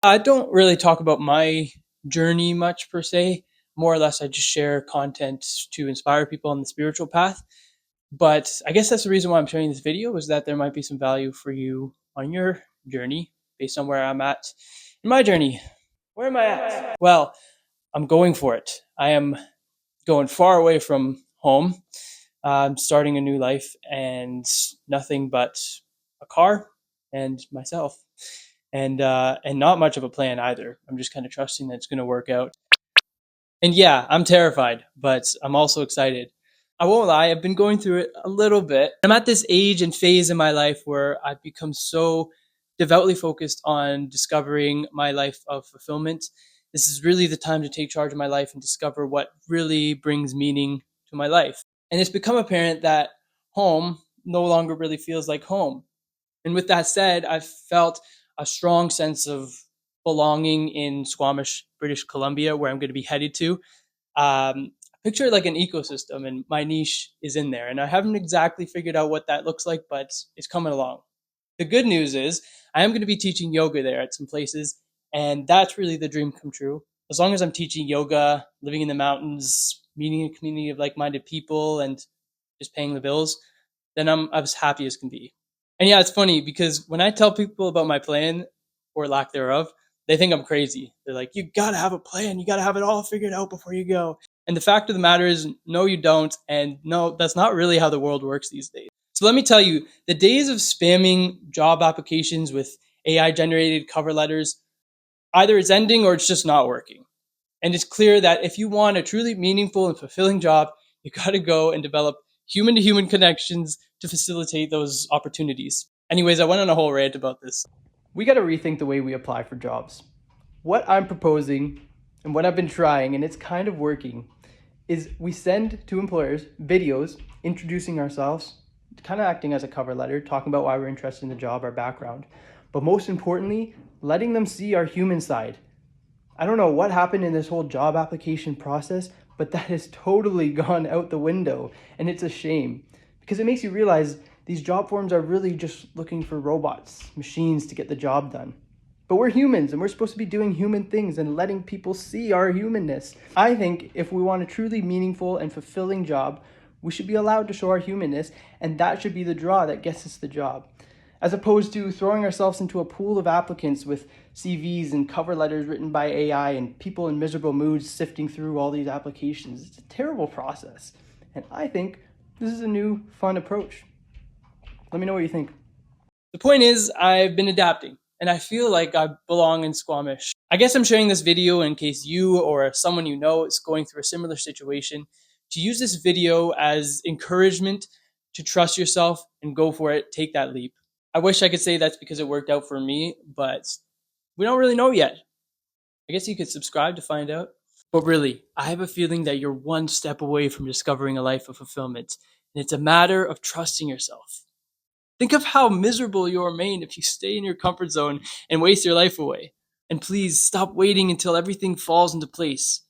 I don't really talk about my journey much per se. More or less, I just share content to inspire people on the spiritual path. But I guess that's the reason why I'm sharing this video is that there might be some value for you on your journey based on where I'm at in my journey. Where am I at? Well, I'm going for it. I am going far away from home. I'm starting a new life and nothing but a car and myself. And not much of a plan either. I'm just kind of trusting that it's going to work out. And yeah, I'm terrified, but I'm also excited. I won't lie, I've been going through it a little bit. I'm at this age and phase in my life where I've become so devoutly focused on discovering my life of fulfillment. This is really the time to take charge of my life and discover what really brings meaning to my life. And it's become apparent that home no longer really feels like home. And with that said, I've felt a strong sense of belonging in Squamish, British Columbia, where I'm going to be headed to. Picture it like an ecosystem, and my niche is in there. And I haven't exactly figured out what that looks like, but it's coming along. The good news is I am going to be teaching yoga there at some places, and that's really the dream come true. As long as I'm teaching yoga, living in the mountains, meeting a community of like-minded people, and just paying the bills, then I'm as happy as can be. And yeah, it's funny because when I tell people about my plan or lack thereof, they think I'm crazy. They're like, you gotta have a plan, you gotta have it all figured out before you go. And the fact of the matter is, no, you don't. And no, that's not really how the world works these days. So let me tell you, the days of spamming job applications with AI generated cover letters, either it's ending or it's just not working. And it's clear that if you want a truly meaningful and fulfilling job, you got to go and develop human to human connections to facilitate those opportunities. Anyways, I went on a whole rant about this. We got to rethink the way we apply for jobs. What I'm proposing and what I've been trying, and it's kind of working, is we send to employers videos introducing ourselves, kind of acting as a cover letter, talking about why we're interested in the job, our background, but most importantly, letting them see our human side. I don't know what happened in this whole job application process, but that has totally gone out the window, and it's a shame because it makes you realize these job forms are really just looking for robots, machines to get the job done. But we're humans and we're supposed to be doing human things and letting people see our humanness. I think if we want a truly meaningful and fulfilling job, we should be allowed to show our humanness, and that should be the draw that gets us the job. As opposed to throwing ourselves into a pool of applicants with CVs and cover letters written by AI and people in miserable moods sifting through all these applications. It's a terrible process. And I think this is a new, fun approach. Let me know what you think. The point is, I've been adapting, and I feel like I belong in Squamish. I guess I'm sharing this video in case you or someone you know is going through a similar situation, to use this video as encouragement to trust yourself and go for it, take that leap. I wish I could say that's because it worked out for me, but we don't really know yet. I guess you could subscribe to find out. But really, I have a feeling that you're one step away from discovering a life of fulfillment, and it's a matter of trusting yourself. Think of how miserable you remain if you stay in your comfort zone and waste your life away. And please stop waiting until everything falls into place.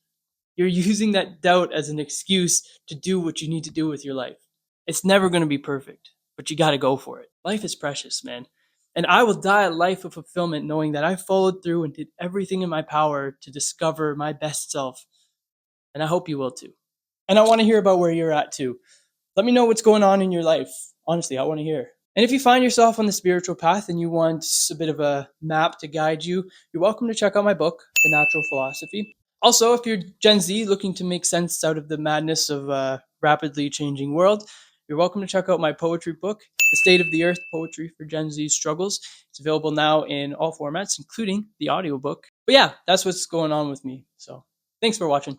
You're using that doubt as an excuse to do what you need to do with your life. It's never going to be perfect, but you got to go for it. Life is precious, man. And I will die a life of fulfillment knowing that I followed through and did everything in my power to discover my best self. And I hope you will too. And I want to hear about where you're at too. Let me know what's going on in your life. Honestly, I want to hear. And if you find yourself on the spiritual path and you want a bit of a map to guide you, you're welcome to check out my book, The Natural Philosophy. Also, if you're Gen Z looking to make sense out of the madness of a rapidly changing world, you're welcome to check out my poetry book, The State of the Earth Poetry for Gen Z Struggles. It's available now in all formats, including the audiobook. But yeah, that's what's going on with me. So thanks for watching.